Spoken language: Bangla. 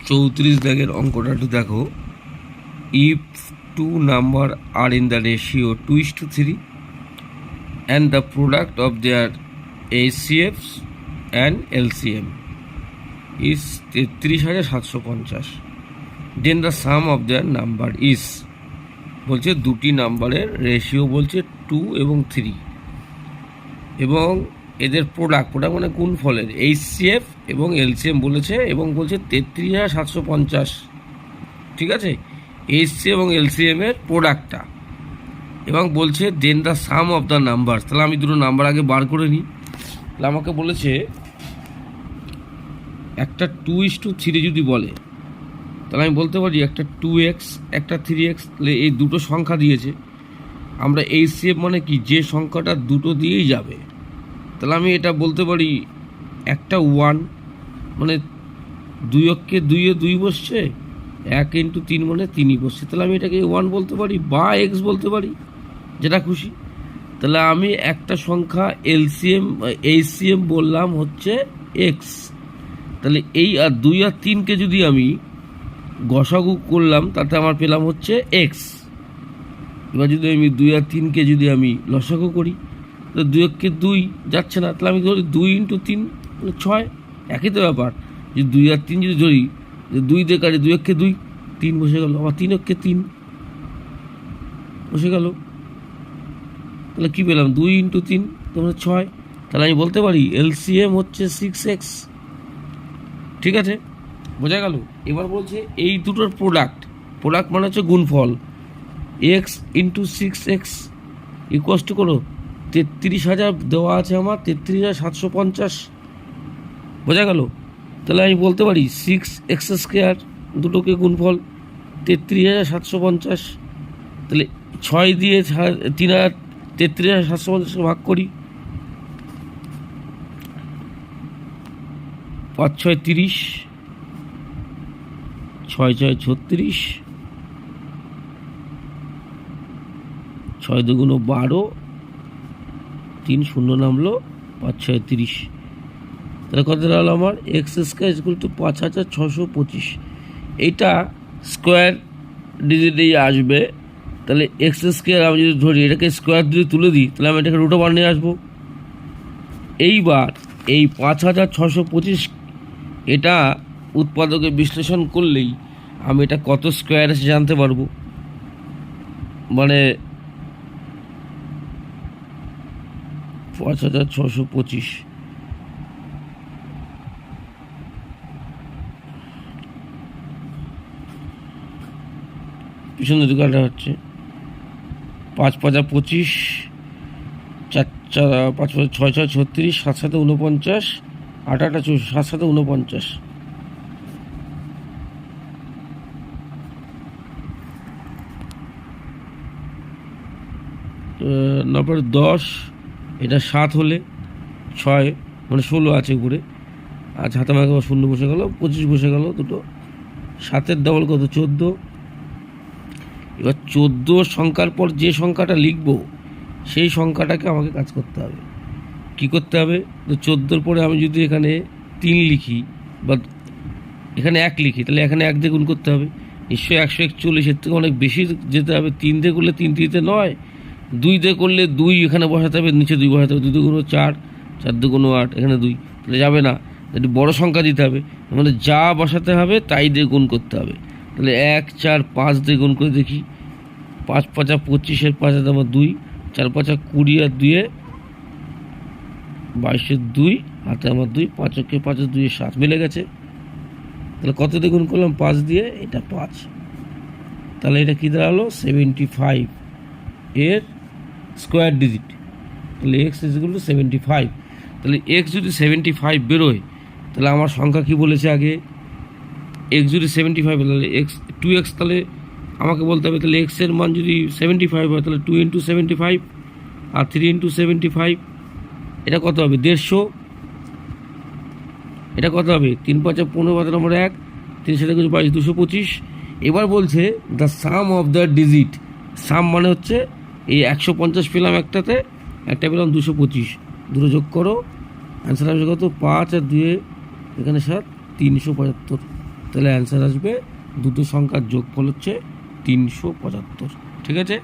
34 দাগের অঙ্কটা একটু দেখো। If two number are in the ratio 2:3 and the product of their HCFs and LCM is 33,750, then the sum of their number is, বলছে দুটি নাম্বারের রেশিও বলছে 2 এবং 3 এবং এদের প্রোডাক্ট মানে কোন ফলের HCF এবং LCM বলেছে এবং বলছে 33,750। ঠিক আছে, HCF এবং LCM এর প্রোডাক্টটা এবং বলছে then the sum of the number. তাহলে আমি দুটো নাম্বার আগে বার করে নিই। তাহলে আমাকে বলেছে একটা 2:3 যদি বলে তাহলে আমি বলতে পারি একটা 2x একটা 3x। তাহলে এই দুটো সংখ্যা দিয়েছে, আমরা HCF মানে কি যে সংখ্যাটা দুটো দিয়েই যাবে, তাহলে আমি এটা বলতে পারি একটা 1 মানে 2 অক্ষে 2 এ 2 বসছে, 1 × 3 মানে 3ই বসছে, তাহলে আমি এটাকে 1 বলতে পারি বা x বলতে পারি, যেটা খুশি। তাহলে আমি একটা সংখ্যা HCM বললাম হচ্ছে x। তাহলে এই আর 2 আর 3কে যদি আমি গসাগু করলাম তাতে আমার পেলাম হচ্ছে x। এবার যদি আমি 2 আর 3কে যদি আমি লসাগু করি তো 2 অক্ষে 2 যাচ্ছে না, তাহলে আমি ধরি 2 × 3 মানে 6, একই তো ব্যাপার। যদি 2 আর 3 যদি ধরি 2 দিয়ে কাটি 2 অক্ষে 2, 3 বসে গেল, আবার 3 অক্ষে 3 বসে গেল, তাহলে কী পেলাম 2 × 3 তোমরা 6। তাহলে আমি বলতে পারি LCM হচ্ছে 6x। ঠিক আছে, বোঝা গেল। এবার বলছে এই দুটোর প্রোডাক্ট মানে হচ্ছে গুণফল, x × 6x ইকুয়াস টু করো 33,000 দেওয়া আছে আমার 33,750। বোঝা গেল। তাহলে আমি বলতে পারি 6x² দুটোকে গুণফল 33,750। তাহলে 6 দিয়ে 33,750 ভাগ করি, 5 × 6 = 30, 6 × 6 = 36, 6 × 2 = 12, 3 শূন্য নামলো, 5 × 6 = 30। তাহলে কত দাঁড়ালো আমার x² = 5,625। এইটা স্কোয়ার ডিজিটেই আসবে। তাহলে x² আমি যদি ধরি এটাকে স্কোয়ার দিয়ে তুলে দিই তাহলে আমি এটাকে √1 নিয়ে আসবো। এইবার এই 5,625 এটা উৎপাদকে বিশ্লেষণ করলেই আমি এটা কত স্কোয়ার আছে জানতে পারবো। মানে 5,625 পিছন দিকে কাটা হচ্ছে 5 × 5 = 25, 4 × 5 = 6 × 6 = 36, 7 × 7 = 49, 8 × 8 = 24, 7 × 7 = 49। নম্বর 10, এটা 7 হলে 6 মানে 16 আছে উপরে, আর হাতে মাকে 0 বসে গেল, 25 বসে গেল দুটো। 7-এর ডবল কত 14। এবার 14 সংখ্যার পর যে সংখ্যাটা লিখব সেই সংখ্যাটাকে আমাকে কাজ করতে হবে। কি করতে হবে? তো 14-র পরে আমি যদি এখানে 3 লিখি বা এখানে 1 লিখি তাহলে এখানে 1 দিয়ে গুণ করতে হবে। নিশ্চয়ই 141, এর থেকে অনেক বেশি যেতে হবে। 3 দিয়ে করলে 3 3-তে 9, 2 দিয়ে করলে 2 এখানে বসাতে হবে, নিচে 2 বসাতে হবে। 2 × 2 = 4, 4 × 2 = 8, এখানে 2, তাহলে যাবে না। একটু বড় সংখ্যা দিতে হবে, মানে যা বসাতে হবে তাই দিয়ে গুণ করতে হবে। তাহলে 1, 4, 5 দিয়ে গুণ করে দেখি। 5 × 5 = 25, 5 × 2, 4 × 5 = 20, আর 2 22, 2 হাতে আমার 2, 5 × 5 = 2, 7 মিলে গেছে। তাহলে কত দিয়ে গুণ করলাম 5 দিয়ে, এটা 5। তাহলে এটা কী দাঁড়ালো 75 এর স্কোয়ার ডিজিট। তাহলে x = 75। তাহলে x যদি 75 বেরোয় তাহলে আমার সংখ্যা কি বলেছে আগে, x যদি 75 তাহলে 2x। তাহলে আমাকে বলতে হবে তাহলে x এর মান যদি 75 হয় তাহলে 2 × 75 আর 3 × 75, এটা কত হবে 150। এটা কত হবে 3 × 5 = 15, নম্বর 1, 3 × 7 = 22, 225। এবার বলছে the sum of the digit. Sum মানে হচ্ছে এই 150 পেলাম একটাতে, একটা পেলাম 225, দুটো যোগ করো, অ্যান্সার আসবে কত 5 আর 2 এখানে 7, 375। তাহলে অ্যান্সার আসবে দুটো সংখ্যার যোগফল হচ্ছে 375। ঠিক আছে।